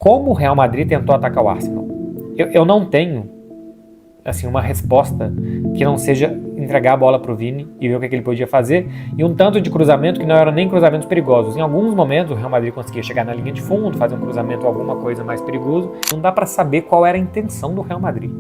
como o Real Madrid tentou atacar o Arsenal? Eu não tenho assim, uma resposta que não seja entregar a bola para o Vini e ver o que ele podia fazer, e um tanto de cruzamento que não eram nem cruzamentos perigosos. Em alguns momentos o Real Madrid conseguia chegar na linha de fundo, fazer um cruzamento ou alguma coisa mais perigoso. Não dá para saber qual era a intenção do Real Madrid.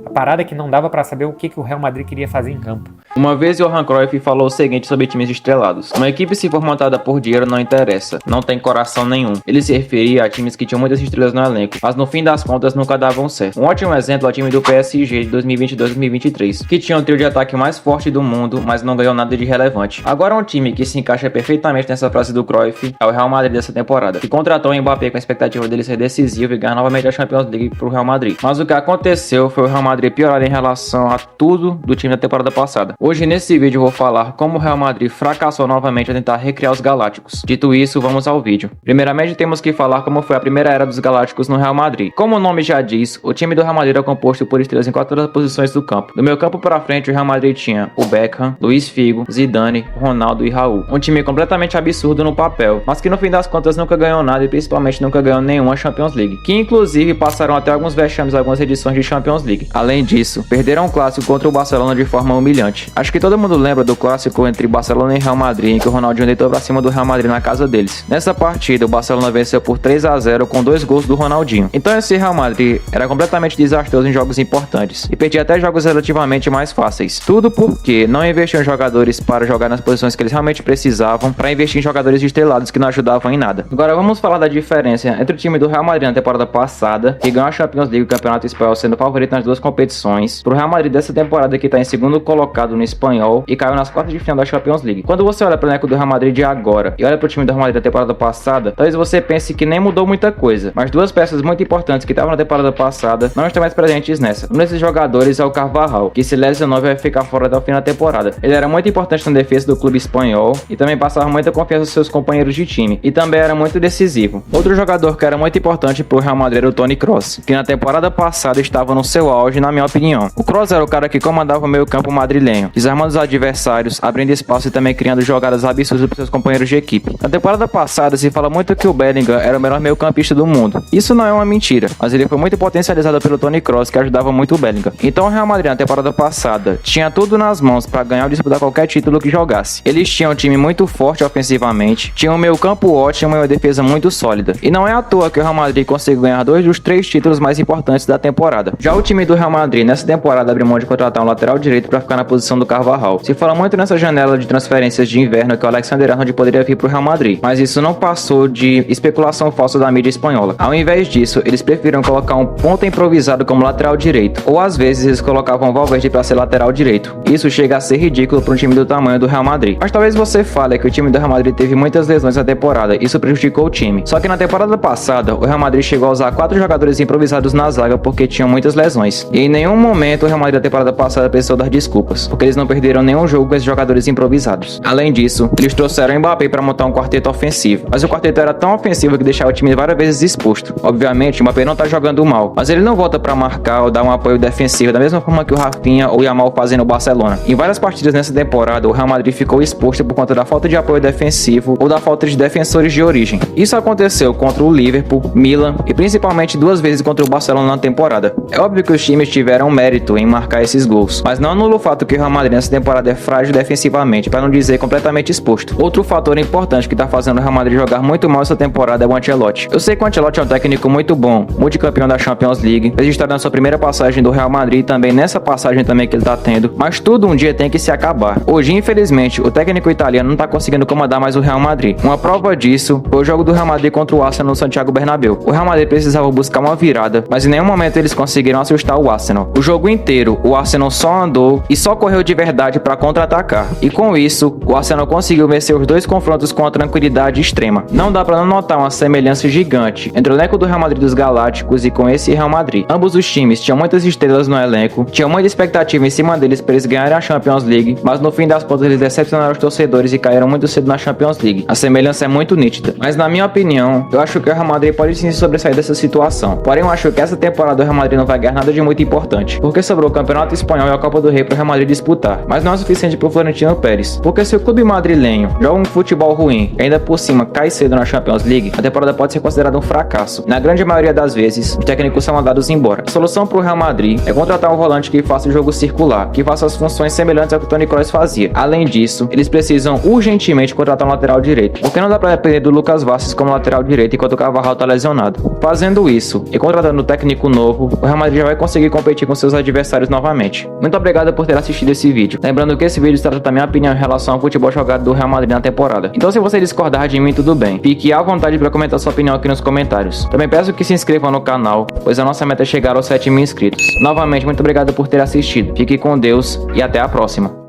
A parada é que não dava para saber o que o Real Madrid queria fazer em campo. Uma vez Johan Cruyff falou o seguinte sobre times estrelados: uma equipe se for montada por dinheiro não interessa, não tem coração nenhum. Ele se referia a times que tinham muitas estrelas no elenco, mas no fim das contas nunca davam certo. Um ótimo exemplo é o time do PSG de 2022-2023, que tinha o trio de ataque mais forte do mundo, mas não ganhou nada de relevante. Agora um time que se encaixa perfeitamente nessa frase do Cruyff é o Real Madrid dessa temporada, que contratou o Mbappé com a expectativa dele ser decisivo e ganhar novamente a Champions League pro Real Madrid. Mas o que aconteceu foi o Real Madrid piorar em relação a tudo do time da temporada passada. Hoje nesse vídeo eu vou falar como o Real Madrid fracassou novamente a tentar recriar os Galácticos. Dito isso, vamos ao vídeo. Primeiramente temos que falar como foi a primeira era dos Galácticos no Real Madrid. Como o nome já diz, o time do Real Madrid era composto por estrelas em 4 posições do campo. Do meio campo para frente, o Real Madrid tinha o Beckham, Luís Figo, Zidane, Ronaldo e Raul. Um time completamente absurdo no papel, mas que no fim das contas nunca ganhou nada e principalmente nunca ganhou nenhuma Champions League, que inclusive passaram até alguns vexames em algumas edições de Champions League. Além disso, perderam um clássico contra o Barcelona de forma humilhante. Acho que todo mundo lembra do clássico entre Barcelona e Real Madrid, em que o Ronaldinho deitou pra cima do Real Madrid na casa deles. Nessa partida, o Barcelona venceu por 3-0 com 2 gols do Ronaldinho. Então esse Real Madrid era completamente desastroso em jogos importantes e perdia até jogos relativamente mais fáceis. Tudo porque não investiu em jogadores para jogar nas posições que eles realmente precisavam, para investir em jogadores estrelados que não ajudavam em nada. Agora vamos falar da diferença entre o time do Real Madrid na temporada passada, que ganhou a Champions League e o Campeonato Espanhol sendo favorito nas duas competições, pro Real Madrid dessa temporada que tá em segundo colocado no Espanhol e caiu nas quartas de final da Champions League. Quando você olha para o elenco do Real Madrid de agora e olha para o time do Real Madrid da temporada passada, talvez você pense que nem mudou muita coisa, mas duas peças muito importantes que estavam na temporada passada não estão mais presentes nessa. Um desses jogadores é o Carvajal, que se lesionou e vai ficar fora até o fim da temporada. Ele era muito importante na defesa do clube espanhol e também passava muita confiança aos seus companheiros de time, e também era muito decisivo. Outro jogador que era muito importante para o Real Madrid era o Toni Kroos, que na temporada passada estava no seu auge, na minha opinião. O Kroos era o cara que comandava o meio campo madrilenho, desarmando os adversários, abrindo espaço e também criando jogadas absurdas para seus companheiros de equipe. Na temporada passada se fala muito que o Bellingham era o melhor meio campista do mundo. Isso não é uma mentira, mas ele foi muito potencializado pelo Toni Kroos, que ajudava muito o Bellingham. Então o Real Madrid na temporada passada tinha tudo nas mãos para ganhar ou disputar qualquer título que jogasse. Eles tinham um time muito forte ofensivamente, tinham um meio campo ótimo e uma defesa muito sólida. E não é à toa que o Real Madrid conseguiu ganhar 2 dos 3 títulos mais importantes da temporada. Já o time do Real Madrid nessa temporada abriu mão de contratar um lateral direito para ficar na posição do Carvajal. Se fala muito nessa janela de transferências de inverno que o Alexander-Arnold poderia vir para o Real Madrid, mas isso não passou de especulação falsa da mídia espanhola. Ao invés disso, eles preferiram colocar um ponta improvisado como lateral direito, ou às vezes eles colocavam o Valverde para ser lateral direito. Isso chega a ser ridículo para um time do tamanho do Real Madrid. Mas talvez você fale que o time do Real Madrid teve muitas lesões na temporada, isso prejudicou o time. Só que na temporada passada, o Real Madrid chegou a usar 4 jogadores improvisados na zaga porque tinham muitas lesões. E em nenhum momento o Real Madrid da temporada passada precisou dar desculpas, porque eles não perderam nenhum jogo com esses jogadores improvisados. Além disso, eles trouxeram o Mbappé para montar um quarteto ofensivo, mas o quarteto era tão ofensivo que deixava o time várias vezes exposto. Obviamente, o Mbappé não tá jogando mal, mas ele não volta para marcar ou dar um apoio defensivo da mesma forma que o Rafinha ou o Yamal fazem no Barcelona. Em várias partidas nessa temporada, o Real Madrid ficou exposto por conta da falta de apoio defensivo ou da falta de defensores de origem. Isso aconteceu contra o Liverpool, Milan e principalmente 2 vezes contra o Barcelona na temporada. É óbvio que os times tiveram mérito em marcar esses gols, mas não anula o fato que o Real Madrid nessa temporada é frágil defensivamente, para não dizer completamente exposto. Outro fator importante que tá fazendo o Real Madrid jogar muito mal essa temporada é o Ancelotti. Eu sei que o Ancelotti é um técnico muito bom, multicampeão da Champions League, registrado na sua primeira passagem do Real Madrid e também nessa passagem também que ele tá tendo, mas tudo um dia tem que se acabar. Hoje, infelizmente, o técnico italiano não tá conseguindo comandar mais o Real Madrid. Uma prova disso foi o jogo do Real Madrid contra o Arsenal no Santiago Bernabéu. O Real Madrid precisava buscar uma virada, mas em nenhum momento eles conseguiram assustar o Arsenal. O jogo inteiro, o Arsenal só andou e só correu de verdade para contra-atacar. E com isso, o Arsenal conseguiu vencer os 2 confrontos com uma tranquilidade extrema. Não dá para não notar uma semelhança gigante entre o elenco do Real Madrid dos Galácticos e com esse Real Madrid. Ambos os times tinham muitas estrelas no elenco, tinham muita expectativa em cima deles para eles ganharem a Champions League, mas no fim das contas eles decepcionaram os torcedores e caíram muito cedo na Champions League. A semelhança é muito nítida, mas na minha opinião, eu acho que o Real Madrid pode sim se sobressair dessa situação. Porém, eu acho que essa temporada o Real Madrid não vai ganhar nada de muito importante, porque sobrou o Campeonato Espanhol e a Copa do Rei para o Real Madrid disputar. disputar, mas não é suficiente para o Florentino Pérez, porque se o clube madrilenho joga um futebol ruim e ainda por cima cai cedo na Champions League, a temporada pode ser considerada um fracasso. Na grande maioria das vezes, os técnicos são mandados embora. A solução para o Real Madrid é contratar um volante que faça o jogo circular, que faça as funções semelhantes ao que o Toni Kroos fazia. Além disso, eles precisam urgentemente contratar um lateral direito, porque não dá para depender do Lucas Vázquez como lateral direito enquanto o Carvajal está lesionado. Fazendo isso e contratando um técnico novo, o Real Madrid já vai conseguir competir com seus adversários novamente. Muito obrigado por ter assistido esse vídeo. Lembrando que esse vídeo trata da minha opinião em relação ao futebol jogado do Real Madrid na temporada. Então se você discordar de mim, tudo bem. Fique à vontade para comentar sua opinião aqui nos comentários. Também peço que se inscrevam no canal, pois a nossa meta é chegar aos 7.000 inscritos. Novamente, muito obrigado por ter assistido. Fique com Deus e até a próxima.